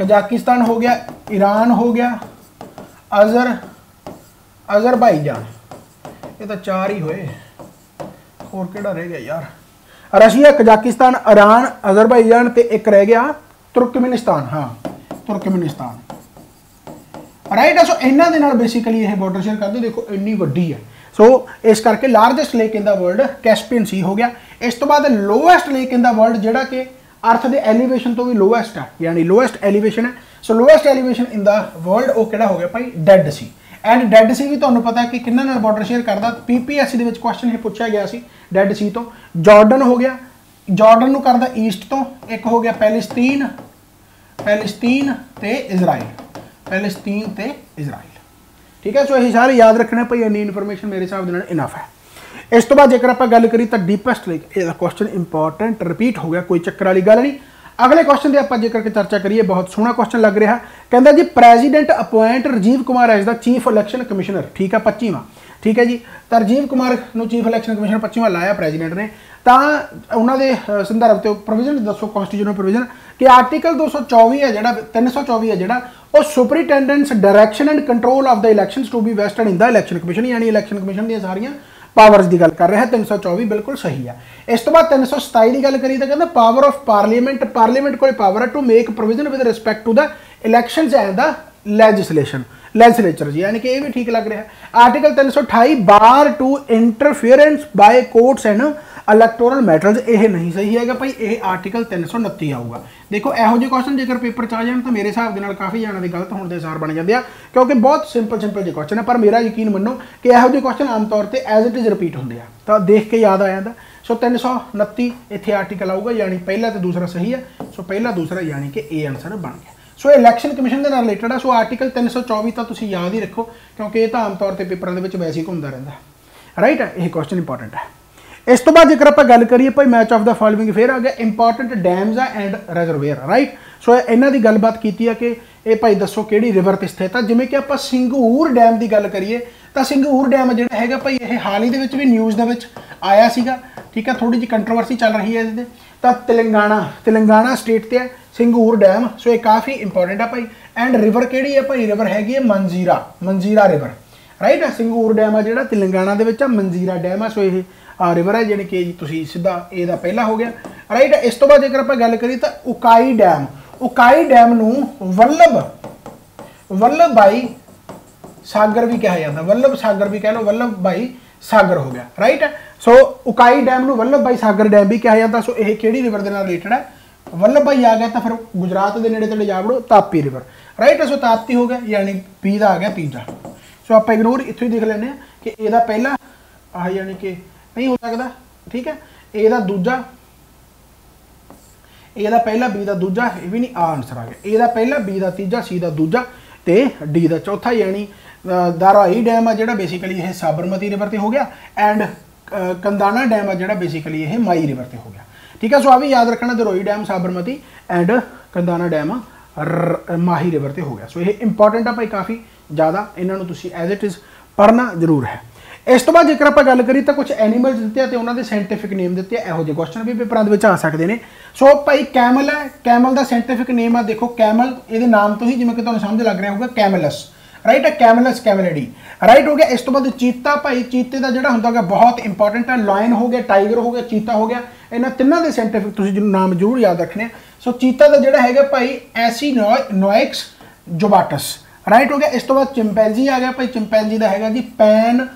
कजाकिस्तान हो गया, ईरान हो गया, अजरबाईजान, ये तो 4 ही होए, और किहड़ा रह गया यार, रशिया, कजाकिस्तान, ईरान, अजरबाईजान ते एक रह गया तुर्कमेनिस्तान। हाँ, तुर्कमेनिस्तान, राइट है। सो इन्हों के बेसिकली यह बॉर्डर शेयर करते, देखो इन्नी वड्डी है। सो इस करके largest lake in the world Caspian sea हो गया। इस तो बाद lowest lake in the world जिहड़ा कि अर्थ के एलीवेशन तो भी लोएस्ट है, यानी लोएस्ट एलीवेशन है। So lowest elevation in the world वो किहड़ा हो गया भाई, dead sea. And dead sea भी तुहानूं पता है कि किन्हां नाल बॉर्डर शेयर करता, पीपीएससी दे विच क्वेश्चन ये पूछा गया सी, डेड सी तो जॉर्डन हो गया, जॉर्डन नूं करदा ईस्ट तो, एक हो गया पैलेस्तीन, पैलेस्तीन ते इजराइल, पैलेस्तीन ते इजराइल, ठीक है। सो यही सारे याद रखने भाई, इन्नी इन्फॉर्मेशन मेरे हिसाब से इनफ है। इस तो बाद जेकर आप गल करिए तो डीपेस्ट लेक, यह क्वेश्चन इंपॉर्टेंट रिपीट हो गया, कोई चक्कर वाली गल नहीं। अगले क्वेश्चन की आप जेकर चर्चा करिए, बहुत सोहना क्वेश्चन लग रहा है। कहता जी president appoint Rajiv Kumar as the chief election commissioner, ठीक है, 25वां, ठीक है जी। तो राजीव कुमार को चीफ इलैक्शन कमिश्नर 25वां लाया प्रेजिडेंट ने, तो उन्होंने संदर्भ से प्रोविजन दसो, कॉन्स्टिट्यूशनल प्रोविजन कि आर्टिकल 224 है जोड़ा, 324 है जोड़ा, और superintendence direction and control of the elections to be vested in the election commission, यानी इलैक्शन कमिशन दी सारियां पावर्स की गल कर रहा है। 324 बिल्कुल सही है। इस तो बाद 327 की गल करिए तो कहते पावर ऑफ पार्लीमेंट, पार्लीमेंट को पावर है to make provision with respect to the elections and the legislation, legislature जी, यानी कि ये भी ठीक लग रहा है। Article 328 bar to interference by courts and electoral matters, यह नहीं सही है भाई, ये आर्टिकल 329 आऊगा। देखो यहो जो क्वेश्चन जेकर पेपर च आ जाए तो मेरे हिसाब के काफ़ी जाने की गलत होने के आसार बन जाते हैं, क्योंकि बहुत सिंपल जो क्वेश्चन है, पर मेरा यकीन मनो कि यहो जो क्वेश्चन आम तौर पर एज इट इज़ रिपीट होंगे हैं, तो देख के याद आ जाता। सो 329 इतने आर्टिकल आऊगा, यानी पहला तो दूसरा सही है। सो पहला दूसरा यानी कि ए आंसर बन गया। सो इलैक्शन कमिशन के रिलेटेड है। सो आर्टिकल 324 तो तुम याद ही रखो, क्योंकि ये तो आम तौर पर पेपरों के वैसे ही घूमता रहता है, राइट है, यह क्वेश्चन इंपॉर्टेंट है। इस तो बाद जेकर आप गल करिए भाई मैच ऑफ द फॉलोइंग फिर आ गया important dams and reservoir, right. So इन्हों की गलबात की है कि ये भाई दसो कि रिवर पर स्थित है। जिमें कि आप सिंघूर डैम की गल करिए तो सिंघूर डैम जो है भाई ये हाल ही भी न्यूज़ के आया सीगा, ठीक है, थोड़ी जी कंट्रोवर्सी चल रही है ये तो तेलंगाना स्टेट से है सिंघूर डैम। सो ये काफ़ी इंपॉर्टेंट है भाई। एंड रिवर केड़ी है भाई, रिवर हैगी है मंजीरा रिवर, राइट है। सिंघूर डैम है जो तेलंगाना के मंजीरा डैम है। सो ये रिवर है जी कि तुम सीधा ए दा पहला हो गया, राइट है। इस तो बाद जेकर आप गल करिए तो उकाई डैम नूं वल्लभ भाई सागर भी कहा जाता, वल्लभ सागर भी कह लो, वल्लभ भाई सागर हो गया, राइट है। सो उकाई डैम नूं वल्लभ भाई सागर डैम भी कहा जाता। सो यह किहड़ी रिवर के नाल रिलेटेड है, वल्लभ भाई आ गया तो फिर गुजरात के नेड़े तेड़े जा वड़ो तापी रिवर, राइट है। सो ताप्ती हो गया, यानी पी का आ गया तीजा। सो आप इग्नोर इत्थों ही देख लें कि यदा पहला आ यानी कि नहीं हो सकता, ठीक है। ए दा दूजा, ए दा पहला, बी दा दूजा, ये भी नहीं, आ आंसर आ गया। ए दा पहला, बी दा तीजा, सी दा दूजा ते डी दा चौथा, यानी दाराई डैम है जो बेसिकली यह साबरमती रिवर से हो गया। एंड कंदाना डैम है जो बेसिकली यह माई रिवर से हो गया, ठीक है। सो आ भी याद रखना, Dharoi dam Sabarmati and Kadana dam Mahi river से हो गया। सो ये इंपॉर्टेंट है भाई, काफ़ी ज़्यादा इन्हों तुसी एज इट इज़ पढ़ना जरूर है। इस तो बाद जेकर आप गल करिए तो कुछ एनीमल्स दिते हैं तो उन्होंने साइंटिफिक नेम दिते हैं, यहो क्वेश्चन भी पेपरों के आ सकते हैं। सो भाई कैमल है, कैमल का साइंटिफिक नेम है, देखो कैमल ये नाम तो ही जिवें कि तुहानूं समझ लग रहा होगा कैमलस, राइट है, कैमलस कैमलिडी, राइट हो गया। इस तो बाद चीता, भाई चीते का जोड़ा होंगे बहुत इंपॉर्टेंट है, लायन हो गया, टाइगर हो गया, चीता हो गया, इन्होंने तिनों के साइंटिफिक तुसीं नाम जरूर याद रखने। सो चीता का जोड़ा है भाई एसिनोइक्स जुबाटस, राइट हो गया। इस तो बाद चिंपैंजी आ गया, भाई चिंपैंजी का है जी पैन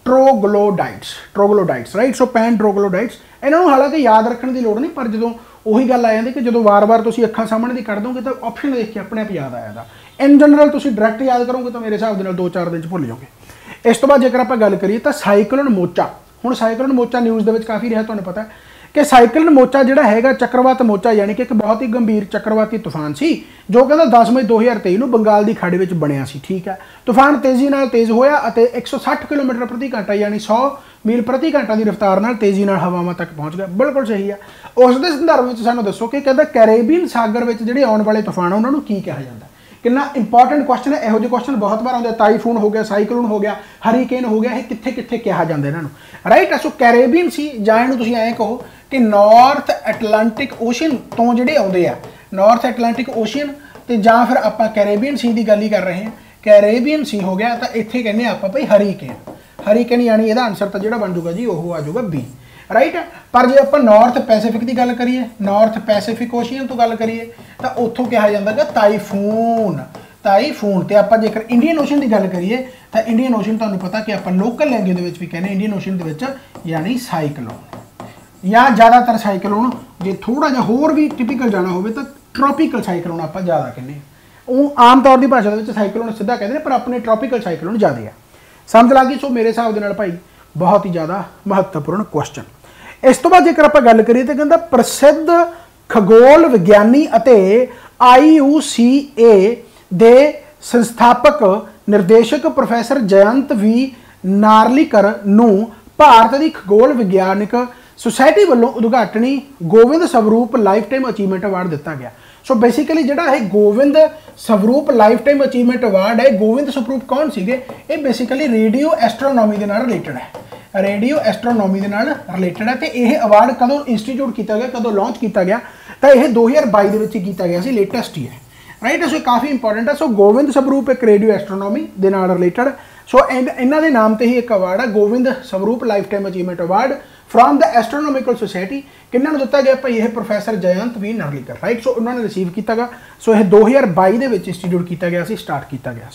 ट्रोग्लोडाइट्स, ट्रोग्लोडाइट्स, राइट। सो पैन ट्रोग्लोडाइट्स इन्होंने हालांकि याद रखने की लोड़ नहीं, पर जो उही गल आ जाती कि जो वार वार तुम अखा सामने की कढ़ दोगे तो ऑप्शन देख के अपने आप याद आ जाता। इन जनरल तुम डायरैक्ट याद करोगे तो मेरे हिसाब से 2-4 दिन भुल जाओगे। इस तो बाद जेकर आप गल करिए तो साइक्लोन मोचा, हुण साइक्लोन मोचा न्यूज़ के काफ़ी रहा, तुम्हें पता है कि साइक्लोन मोचा जोड़ा है चक्रवात मोचा यानी कि एक बहुत ही गंभीर चक्रवाती तूफान सी जो कहता 10 मई 2023 में बंगाल की खाड़ी में बनया सी, ठीक है। तूफान तेजी नाल तेज़ होया 160 किलोमीटर प्रति घंटा यानी 100 मील प्रति घंटा की रफ्तार नाल तेजी नाल हवावां तक पहुँच गया, बिल्कुल सही है। उस दे संदर्भ में सानूं दसो कि कहता कैरेबियन सागर में जिहड़े आने वाले तूफान उन्होंने की कहा जाता है। कितना इंपॉर्टेंट क्वेश्चन है, यहो क्वेश्चन बहुत बार आते, टाइफून हो गया, साइक्लोन हो गया, हरीकेन हो गया, ये कित्थे कित्थे कहा जाता इन्हों, राइट। सो कैरेबियन सी जां इहनूं तुसीं ऐं कहो कि नॉर्थ एटलांटिक ओशन तो जिहड़े आउंदे आ, नॉर्थ एटलांटिक ओशन तो जां फिर आपां कैरेबियन सी की गल ही कर रहे हैं, कैरेबियन सी हो गया तो इत्थे कहने आपां भाई हरीकेन, हरीकेन यानी इहदा आंसर तो जिहड़ा बन जूगा जी वो आ जाऊगा बी, राइट है। पर जो आप नॉर्थ पैसिफिक की गल करिए, नॉर्थ पैसिफिक ओशियन तो गल करिए तो उत्थों कहा जाता है टाइफून, टाइफून। तो आप जेकर इंडियन ओशन की गल करिए तो इंडियन ओशन तुहानूं पता कि आप लोकल लैंग्वेज भी कहने इंडियन ओशन के यानी साइक्लोन या ज़्यादातर साइक्लोन, जो थोड़ा जिहा होर भी टिपिकल जाना हो तो ट्रॉपिकल साइक्लोन आप ज़्यादा कहने, वो आम तौर की भाषा के साइक्लोन सीधा कहते हैं पर अपने ट्रॉपिकल साइक्लोन ज़्यादा है, समझ लग गई। सो मेरे हिसाब के भाई बहुत ही ज़्यादा महत्वपूर्ण क्वेश्चन। इस तो बाद जेकर आप गल करिए तो कहता प्रसिद्ध खगोल विज्ञानी IUCA दे संस्थापक निर्देशक प्रोफैसर जयंत वी नार्लिकर नूं भारत की खगोल विज्ञानिक सोसाइटी वालों उद्घाटनी Govind Swarup lifetime achievement award दिता गया। सो बेसिकली जोड़ा है Govind Swarup lifetime achievement award है, गोविंद स्वरूप कौन सीगे, ये बेसिकली रेडियो एस्ट्रोनॉमी के नाल रिलेटेड है, रेडियो एस्ट्रोनॉमी के नाल रिलेटेड है। तो यह अवार्ड कदों इंस्टीट्यूट किया गया, कदों लॉन्च किया गया, तो यह 2022 के किया गया, लेटेस्ट ही है, राइट। सो काफ़ी इंपॉर्टेंट है। सो गोविंद स्वरूप एक रेडियो एस्ट्रोनॉमी के नाल रिलेटेड, सो इन्हों के नाम से ही एक अवार्ड है Govind Swarup lifetime achievement award from the astronomical society. किन्हों दिता गया भाई, यह professor Jayant V Narlikar, right. So उन्होंने रिसीव किया गया। सो यह 2022 के इंस्टीट्यूट किया गया, स्टार्ट किया गया,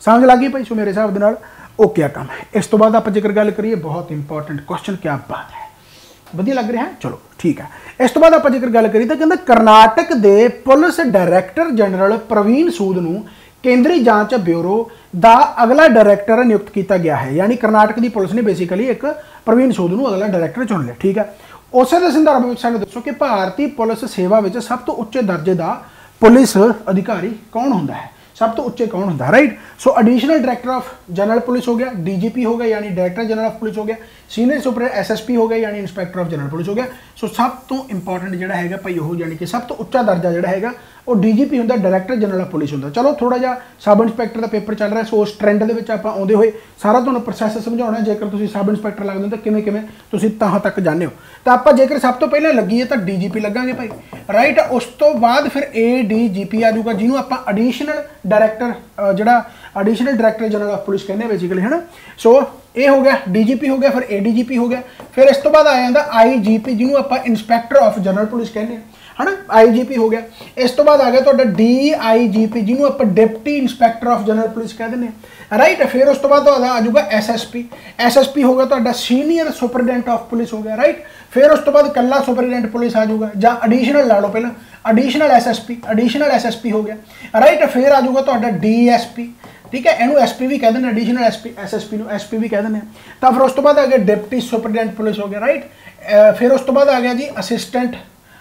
समझ लग गई भाई। सो मेरे हिसाब के ओके काम है। इस तो बाद आप जेकर गल करिए बहुत इंपॉर्टेंट क्वेश्चन, क्या बात है, वधिया लग रहा है, चलो ठीक है। इस तो बाद आप जेकर गल करिए तो कहते कर्नाटक के पुलिस डायरैक्टर जनरल प्रवीण सूद नूं केंद्रीय जांच ब्यूरो का अगला डायरैक्टर नियुक्त किया गया है, यानी कर्नाटक की पुलिस ने बेसिकली एक प्रवीण सूद नूं अगला डायरैक्टर चुन लिया, ठीक है। उस संदर्भ में सानूं दसो कि भारतीय पुलिस सेवा में सब तो उच्चे दर्जे का पुलिस अधिकारी कौन होंदा है, सब तो उच्चे कौन होंदा, right. So additional director of general police हो गया, DGP हो गया यानी डायरैक्टर जनरल ऑफ पुलिस हो गया, सीनियर सुपर SSP हो गया यानी इंस्पैक्टर ऑफ जनरल पुलिस हो गया। सो सब तो इंपॉर्टेंट जोड़ा है भाई वो यानी कि सब तो उच्चा दर्जा जोड़ा है वो DGP होंदा, डायरैक्टर जनरल ऑफ पुलिस होंदा। चलो थोड़ा जा सब इंस्पैक्टर का पेपर चल रहा है, सो उस ट्रेंड के आप आते हुए सारा तुहानूं प्रोसैस समझाउणा, जेकर तुसीं सब इंस्पैक्टर लगदे हो तो किवें किवें तुसीं तहां तक जाने हो। तो आप जेकर सब तो पहले लगी तो DGP लगांगे भाई, राइट। उस तो बाद फिर ADGP आ जाऊगा जिन्होंने आप एडिशनल डायरैक्टर जोड़ा additional director general of police कहने बेसिकली, है ना। सो ये हो गया DGP हो गया, फिर ADGP हो गया, फिर इस तो बाद आ जाता IGP जिन्होंने आप इंस्पैक्टर ऑफ जनरल पुलिस कहने, है ना, IGP हो गया। इस तो बाद आ गया तो DIGP जिन्होंने आप deputy inspector of general police कह दें, राइट। फिर उस तो बाद आ जाऊगा SSP हो गया तो सीनियर सुपरिटेंडेंट ऑफ पुलिस हो गया, राइट। फिर उस तो बाद कला सुपरिटेंडेंट पुलिस आ जाऊगा या एडिशनल ला लो पहला एडिशनल SSP हो गया, राइट। फिर आ जाऊगा तो DSP, ठीक है, इनू SP भी कह दें, एडिशनल SSP SP भी कह दें। तो फिर उस तो बाद आ गया डिप्टी सुपरिटेंडेंट पुलिस हो गया, राइट। फिर उस तो बाद आ गया जी असिस्टेंट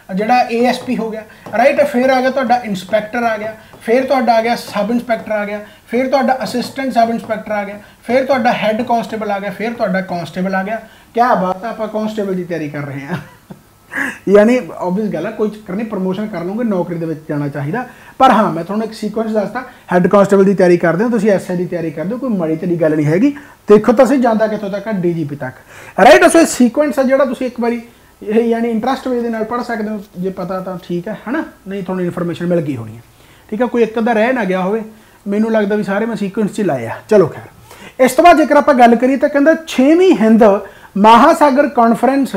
जोड़ा ASP हो गया, राइट। फिर आ गया तो इंस्पैक्टर आ गया, फिर तो आ गया सब इंस्पैक्टर आ गया, फिर तो असिस्टेंट सब इंस्पैक्टर आ गया, फिर तो हैड कांस्टेबल आ गया, फिर तो कांस्टेबल आ गया। क्या बात है, आप कांस्टेबल की तैयारी कर रहे हैं यानी ऑब्वियस गल है, कोई चक्कर नहीं, प्रमोशन कर लूँगे, नौकरी दे विच जाना चाहिए। पर हाँ मैं थोड़ा एक सीक्वेंस दसदा, हैड कांस्टेबल की तैयारी करते हो, तुसीं एसआई की तैयारी करते हो, कोई माड़ी तेरी गल नहीं हैगी। देखो तो सही जाता कितों तक, डीजीपी तक, राइट। सो सीक्वेंस है जो तुसीं एक बारी यानी इंटरस्ट वे दे नाल पढ़ सकते हो, जे पता तो ठीक है ना, नहीं थोड़ी इन्फॉर्मेशन मिल गई होनी है, ठीक है। कोई एक अद्धा रह ना गया होवे, मैनूं लगदा भी सारे मैं सीक्वेंस च लाए आ। चलो खैर, इस तो बाद जेकर आपां गल करिए तो कहंदा 6वीं हिंद महासागर कॉन्फ्रेंस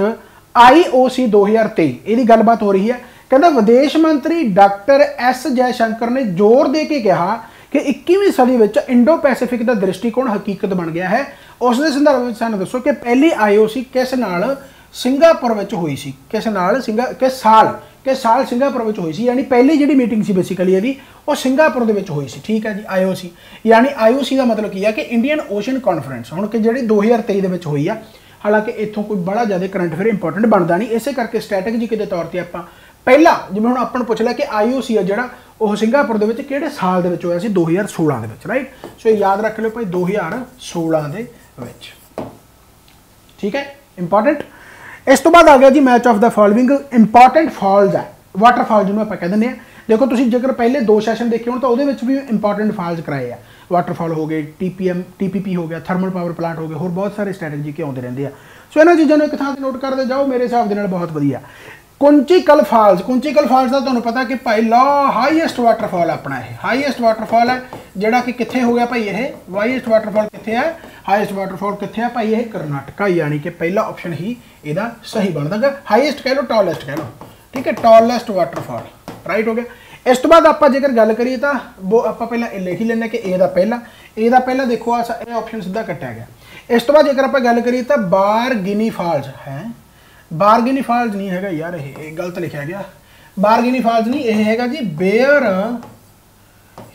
IOC 2023 ਇਹਦੀ ਗੱਲਬਾਤ हो रही है। कहता विदेश मंत्री डॉक्टर S जयशंकर ने जोर दे के कहा कि 21वीं सदी में इंडो पैसिफिक का दृष्टिकोण हकीकत बन गया है। उस दे संदर्भ में सानूं दसो कि पहली IOC किस नाल सिंगापुर में हुई सी, किस नाल किस साल सिंगापुर में हुई सी, यानी पहली जी मीटिंग सी बेसिकली यदि वो सिंगापुर के हुई सी, ठीक है जी। IOC यानी IOC का मतलब की है कि इंडियन ओशन कॉन्फ्रेंस हुण कि जी 2023 हुई है। हालांकि इतों कोई बड़ा ज़्यादा करंट अफेयर इंपॉर्टेंट बनता नहीं, इस करके स्ट्रैटेजी के तौर पर आप पहला जिवें हुण अपन पूछ लिया कि IOC है जिहड़ा वो सिंगापुर दे विच किहड़े साल दे विच होया सी, 2016 दे विच, राइट। सो याद रख लो भाई 2016 दे विच, ठीक है, इंपॉर्टेंट। इस तो बाद आ गया जी match of the following important falls है, वाटरफॉल जिन्होंने आप कह दें। देखो तुसीं जेकर पहले 2 सैशन देखे हो तो वो भी इंपॉर्टेंट फॉल्स कराए हैं, वाटरफॉल हो गए, TPP हो गया, थर्मल पावर प्लांट हो गए, होर बहुत सारे स्ट्रैटेजी के आते रहते हैं। सो इन्होंने चीज़ों को एक थां नोट करते जाओ, मेरे हिसाब के बहुत वधिया। कुंचिकल फॉल्स का तुहानूं पता कि भाई हाईएस्ट वाटरफॉल अपना है, हाईएस्ट वाटरफॉल है जिहड़ा कि कित्थे हो गया भाई, ये हाईएस्ट वाटरफॉल कित्थे है, हाईएस्ट वाटरफॉल कित्थे है भाई, ये कर्नाटका, यानी कि पहला ऑप्शन ही इसका सही बनता है। हाईएस्ट कह लो, टॉलेस्ट कह लो, ठीक है, टॉलेस्ट वाटरफॉल, राइट हो गया। इस तो बाद आप जेकर गल करिए तो वो आप पहला लिख ही लेना कि ए दा पहला देखो ये ऑप्शन सीधा कट्टिया गया। इस तो बाद जेकर आप गल करिए तो बारगिनी फॉल्स है, बारगिनी फॉल्स नहीं है यार, ये गलत लिखा गया, बारगिनी फॉल्स नहीं, यह है जी बेयर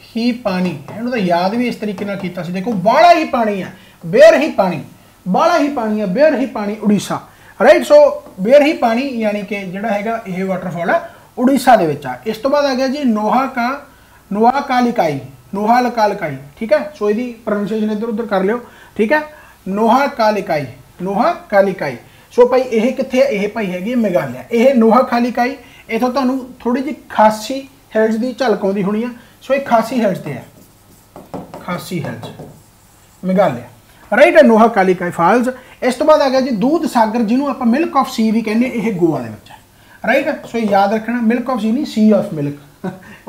ही पानी, इन्हों तो याद भी इस तरीके किया। देखो बाला ही पानी है, बेयर ही पानी, बाला ही पानी है, बेयर ही पानी, उड़ीसा, राइट। सो बेयर ही पानी यानी कि जोड़ा है यह वाटरफॉल है उड़ीसा के विच आ। इस तो बाद आ गया जी नोहाकालिकाई, नोहाकालिकाई, ठीक है। सो यदि प्रोनाउंसिएशन इधर उधर कर लियो, ठीक है, नोहाकालिकाई, नोहाकालिकाई। सो भाई यह कित्थे है, यह भाई हैगी मेघालय, यह नोहाकालिकाई। इथों तुहानूं थोड़ी जी खासी हिल्स की झलक आउंदी होनी है। सो ये खासी हिल्स ते है, खासी हिल्स मेघालय, राइट है, नोहाकालिकाई फॉल्स। इस तो बाद आ गया जी दूध सागर जिन्होंने आप मिल्क ऑफ सी भी कहने, यह गोवा के विच है, राइट। सो याद रखना मिल्क ऑफ सी नहीं, सी ऑफ मिल्क,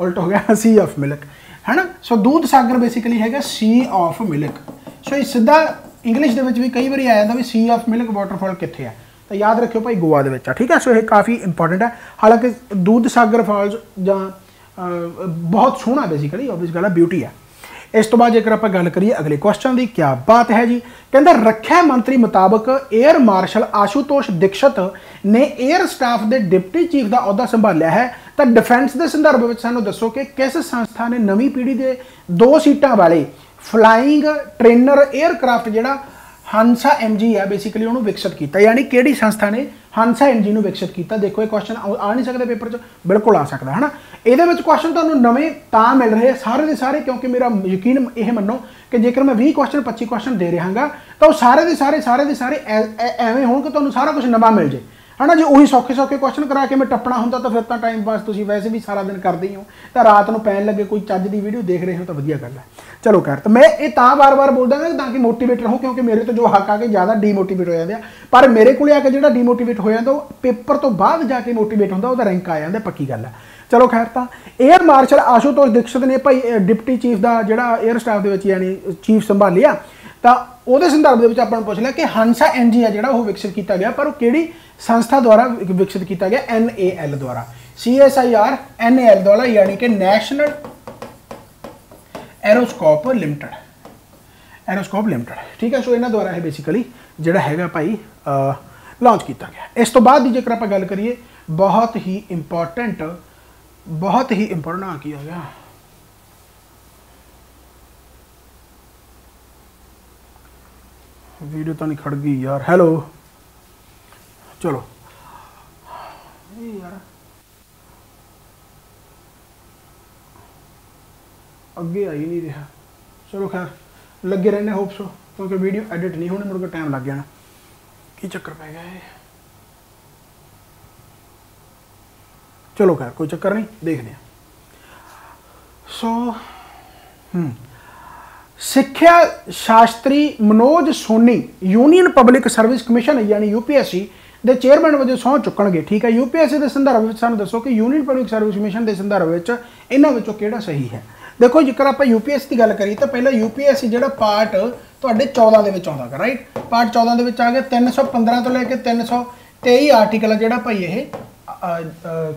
उल्ट हो गया, सी ऑफ मिल्क, है ना। सो दूध सागर बेसिकली है सी ऑफ मिल्क। सो ये सीधा इंग्लिश के भी कई बार आ जाता भी सी ऑफ मिल्क वाटरफॉल कित्थे है, तो याद रखियो भाई गोवा के विच है, ठीक है। सो ये काफ़ी इंपॉर्टेंट है। हालांकि दूध सागर फॉल्स ज बहुत सोहना बेसिकली ऑब्वियस गल है, ब्यूटी है। इस तो बाद जेकर आप गल करिए अगले क्वेश्चन की, क्या बात है जी। कहता रक्षा मंत्री मुताबक एयर मार्शल आशुतोष दीक्षित ने एयर स्टाफ के डिप्टी चीफ का अहुदा संभालिया है, तो डिफेंस के संदर्भ में सानू दसो कि किस संस्था ने नवी पीढ़ी के 2 सीटां वाले फ्लाइंग ट्रेनर एयरक्राफ्ट जिहड़ा हंसा MG है बेसिकली उन्होंने विकसित किया, यानी किहड़ी संस्था ने हंसा MG नूं विकसित किया। देखो ये क्वेश्चन आ नहीं सकता पेपर च, बिल्कुल आ सकता है ना। ये क्वेश्चन तुहानूं नवे तां मिल रहे सारे के सारे, क्योंकि मेरा यकीन यह मनो कि जेकर मैं 20 क्वेश्चन 25 क्वेश्चन दे रहा हाँ तो सारे के सारे एवें हो कि तुहानूं सारा कुछ नवा मिल जाए, है ना। जो उही सौखे क्वेश्चन करा के मैं टप्पना होंदा तो फिर तो टाइम पास तुसीं वैसे भी सारा दिन करते ही हो, तो रात को पैन लगे कोई चज की वीडियो देख रहे हो तो वधिया गल है। चलो खैर, तो मैं ये बार बार बोलदा ना ताकि मोटिवेट रहो, क्योंकि मेरे तो जो हक आके ज़्यादा डीमोटिवेट हो जाते हैं, पर मेरे को आके जो डीमोटिवेट हो जाता पेपर तो बाद जाके मोटिवेट होता, वह रैंक आ जाता, पक्की गल है। चलो खैर, तो एयर मार्शल आशुतोष दीक्षित ने भाई डिप्टी चीफ का जोड़ा एयर स्टाफ के यानी चीफ संभालिया, तो वो संदर्भ में अपन पूछ लिया कि हंसा MG है जो विकसित किया गया, पर वो किहड़ी संस्था द्वारा विकसित किया गया, NAL द्वारा, CSIR NAL द्वारा, यानी कि नैशनल एरोस्कोप लिमिटेड, एरोस्कोप लिमिटेड, ठीक है। सो इन्होंने द्वारा है बेसिकली जोड़ा है भाई लॉन्च किया गया। इस तो बाद की जेकर आप गल करिए बहुत ही इंपॉर्टेंट आ गया वीडियो तो नहीं खड़ गई यार, हेलो, चलो यार अगे आ ही नहीं रहा। चलो खैर लगे रहने होप सो, क्योंकि वीडियो एडिट नहीं होने, मुड़ के टाइम लग जाना, की चक्कर पै गया है। चलो खैर कोई चक्कर नहीं, देखते हैं। सो सिक्ख्या शास्त्री Manoj Soni union public service commission यानी UPSC ਦੇ ਚੇਅਰਮੈਨ ਵਜੋਂ ਸਹੁੰ ਚੁੱਕਣਗੇ। ਠੀਕ ਹੈ, UPSC ਦੇ ਸੰਦਰਭ ਵਿੱਚ ਸਾਨੂੰ ਦੱਸੋ ਕਿ ਯੂਨੀਅਨ ਪਬਲਿਕ ਸਰਵਿਸ ਕਮਿਸ਼ਨ ਦੇ ਸੰਦਰਭ ਵਿੱਚ ਇਹਨਾਂ ਵਿੱਚੋਂ ਕਿਹੜਾ ਸਹੀ ਹੈ। ਦੇਖੋ ਜੇਕਰ ਆਪਾਂ UPSC ਦੀ ਗੱਲ ਕਰੀਏ ਤਾਂ ਪਹਿਲਾਂ UPSC ਜਿਹੜਾ ਪਾਰਟ ਤੁਹਾਡੇ 14 ਦੇ ਵਿੱਚ ਆਉਂਦਾ ਹੈ, ਰਾਈਟ। ਪਾਰਟ 14 ਦੇ ਵਿੱਚ ਆ ਗਿਆ 315 ਤੋਂ ਲੈ ਕੇ 323 ਆਰਟੀਕਲ ਜਿਹੜਾ ਭਾਈ ਇਹ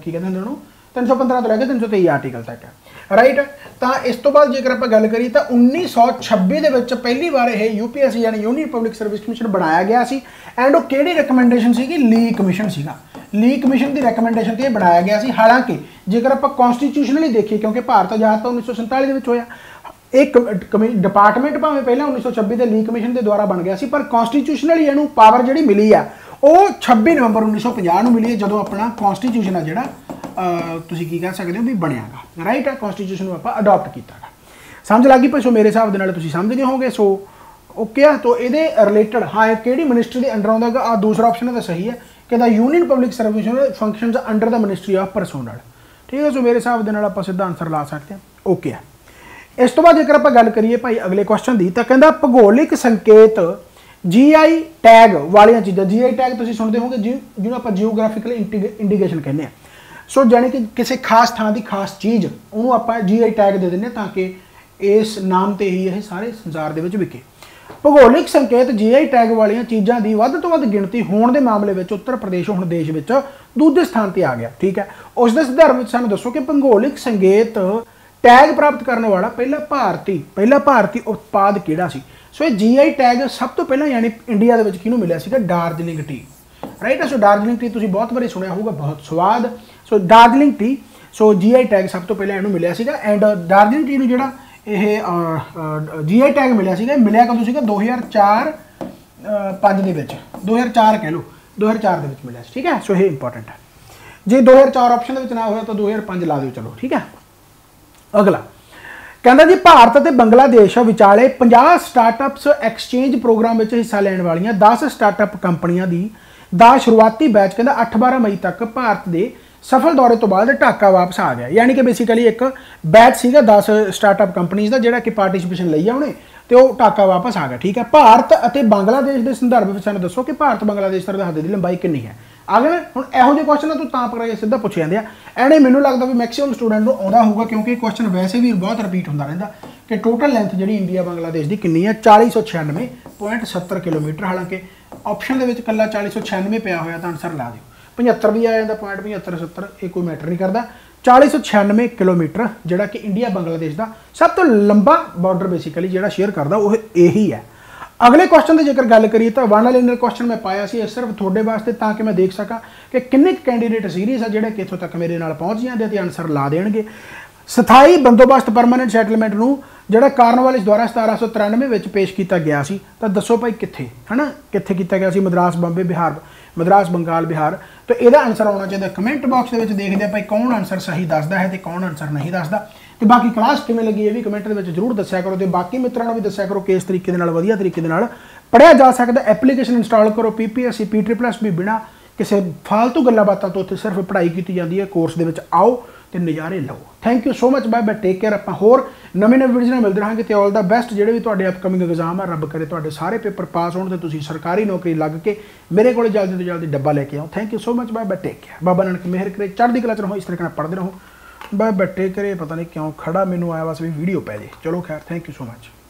ਕੀ ਕਹਿੰਦੇ ਹੁੰਦੇ ਉਹਨੂੰ 315 ਤੋਂ ਲੈ ਕੇ 323 ਆਰਟੀਕਲ ਤੱਕ ਹੈ, ਰਾਈਟ। ਤਾਂ ਇਸ ਤੋਂ ਬਾਅਦ ਜੇਕਰ ਆਪਾਂ ਗੱਲ ਕਰੀਏ ਤਾਂ 1926 ਦੇ ਵਿੱਚ ਪਹਿਲੀ ਵਾਰ ਇਹ UPSC ਯਾਨੀ ਯੂਨੀਅਨ ਪਬਲਿਕ ਸਰਵਿਸ ਕਮਿਸ਼ਨ ਬਣਾਇਆ ਗਿਆ ਸੀ। ਐਂਡ ਉਹ ਕਿਹੜੀ ਰਿਕਮੈਂਡੇਸ਼ਨ ਸੀਗੀ? ਲੀ ਕਮਿਸ਼ਨ ਸੀਗਾ। ਲੀ ਕਮਿਸ਼ਨ ਦੀ ਰਿਕਮੈਂਡੇਸ਼ਨ ਤੇ ਇਹ ਬਣਾਇਆ ਗਿਆ ਸੀ। ਹਾਲਾਂਕਿ ਜੇਕਰ ਆਪਾਂ ਕਨਸਟੀਟਿਊਸ਼ਨਲੀ ਦੇਖੀਏ, ਕਿਉਂਕਿ ਭਾਰਤ ਆਜ਼ਾਦ ਤਾਂ 1947 ਦੇ ਵਿੱਚ ਹੋਇਆ, एक डिपार्टमेंट भावें पहले 1926 के ली कमीशन के द्वारा बन गया सी, पर कॉन्स्टिट्यूशनली इहनूं पावर जिहड़ी मिली है वो 26 नवंबर 1950 मिली है, जदों अपना कॉन्स्टिट्यूशन है जिहड़ा तुसीं की कह सकते हो भी बनियागा, राइट है। कॉन्स्टिट्यूशन नूं आपां अडॉप्ट कीता, समझ लग गई। सो मेरे हिसाब दे नाल तुसीं समझ गए होगे। सो ओके है, तो ये रिलेटेड हाँ किहड़ी मिनिस्ट्री के अंडर आउंदा है, दूसरा ऑप्शन है सही है कि the union public service functions under the ministry of personnel, ठीक है। सो मेरे हिसाब दे नाल आपां सीधा आंसर ला सकते हैं, ओके है। इस तो बाद जेकर आप गल करिए भाई अगले क्वेश्चन की, तो कहता भूगोलिक संकेत GI टैग वाली चीज़ां, GI टैग तुसीं सुनते होंगे जिन्होंने आप जियोग्राफिकल इंडीकेशन कहते हैं। सो जाने कि किसी खास थां की खास चीज़ उन्होंने आप GI टैग दे दें ताकि इस नाम से ही यह सारे संसार के विके। भूगोलिक संकेत GI टैग वाली चीज़ों की वध तो वध गिणती होने के मामले में उत्तर प्रदेश हुण देश में दूजे स्थान पर आ गया, ठीक है। उस दे संदर्भ में सानूं दसो कि भूगोलिक संकेत टैग प्राप्त करने वाला पहला भारती उत्पाद किहड़ा सी। सो ये GI टैग सब तो पहला यानी इंडिया दे विच किहनूं मिलिया सीगा? दार्जिलिंग टी, राइट है। सो दार्जिलिंग टी तुसीं बहुत बारी सुनिया होगा, बहुत स्वाद। सो दार्जिलिंग टी, सो GI टैग सब तो पहला इहनूं मिलिया सीगा। एंड दार्जिलिंग टी नूं जिहड़ा ये GI टैग मिलिया सीगा, मिलिया कदों सीगा? 2004-5 दे विच, 2004 कह लो, 2004 दे विच मिलिया सी, ठीक है। सो ये इंपॉर्टेंट है। जे 2004 ऑप्शन दे विच ना होया तो 2005 ला दिओ, चलो ठीक है। अगला कहता जी भारत और बंगलादेश विचाले 50 स्टार्टअप्स एक्सचेंज प्रोग्राम में हिस्सा लैण वाली 10 स्टार्टअप कंपनियां दा शुरुआती बैच कहता 8-12 मई तक भारत के सफल दौरे तो बाद ढाका वापस आ गया। यानी कि बेसिकली एक बैच सीगा 10 स्टार्टअप कंपनीज का जिहड़ा कि पार्टिसिपेशन लई आ उन्हें तो वह ढाका वापस आ गया, ठीक है। भारत और बांग्लादेश के संदर्भ में सानूं दसो कि भारत बांग्लादेश सरहद की लंबाई कितनी है। आ गए हुण इहो जिहे क्वेश्चन तूं तां पर सीधा पुछ जांदे आ। एने मैनूं लगदा भी मैक्सिमम स्टूडेंट नूं आउंदा होऊगा, क्योंकि क्वेश्चन वैसे भी बहुत रिपीट हुंदा रहिंदा कि टोटल लेंथ जिहड़ी इंडिया बांग्लादेश की कितनी है? 4096.70 किलोमीटर। हालांकि ऑप्शन दे विच कल्ला 4096 पिया होया तां आंसर ला दिओ, 75 भी आ जांदा, 0.75-70 ये कोई मैटर नहीं करता। 4096 किलोमीटर जिहड़ा कि इंडिया बांग्लादेश का सब तो लंबा बॉर्डर बेसिकली जिहड़ा शेयर करदा वो यही है। अगले क्वेश्चन की जेकर गल करिए तो वन लाइनर क्वेश्चन मैं पाया सी सिर्फ थोड़े वास्ते ताकि मैं देख सका कि किन्ने कैंडीडेट सीरीज है जिहड़े कि इत्थों तक मेरे नाल पहुँच जाते तो आंसर ला देणगे। स्थाई बंदोबस्त परमानेंट सैटलमेंट नूं जिहड़ा कार्नवालिस द्वारा 1793 में पेश किया गया सी, तो दसो भाई कित्थे है ना, कित्थे किया गया सी? मद्रास, बंबे, बिहार, मद्रास, बंगाल, बिहार। तो यदा आंसर आना चाहिए कमेंट बॉक्स के देखते भाई कौन आंसर सही दसदा है तो कौन आंसर नहीं दसदा। तो बाकी क्लास किवें लगी ये भी कमेंट के जरूर दस्या करो, तो बाकी मित्रों भी दस्या करो कि इस तरीके दे नाल वधिया तरीके दे नाल पढ़िया जा सकता। एप्लीकेशन इंस्टॉल करो, PPSC PSSS भी बिना किसी फालतू गल्लां बातां तो उत्थे सिर्फ पढ़ाई की जाती है। कोर्स दे विच आओ तो नज़ारे लो। Thank you so much, bye bye, take care. आपां होर नवीं वीडियो मिलते रहेंगे। तो ऑल द बेस्ट जिहड़े भी तुहाडे अपकमिंग एग्जाम है, रब करे तुहाडे सारे पेपर पास होण ते तुसीं सरकारी नौकरी लग के मेरे को जल्दी तो जल्दी डब्बा लेके आओ। Thank you so much, bye bye, take care. Baba Nanak मेहर करे, चढ़दी कला च रहो, इस तरीके पढ़ते रहो। बाय बाय, टेक करे। पता नहीं क्यों खड़ा मैनू आया बस भी वीडियो पै जाए, चलो खैर, थैंक यू सो मच।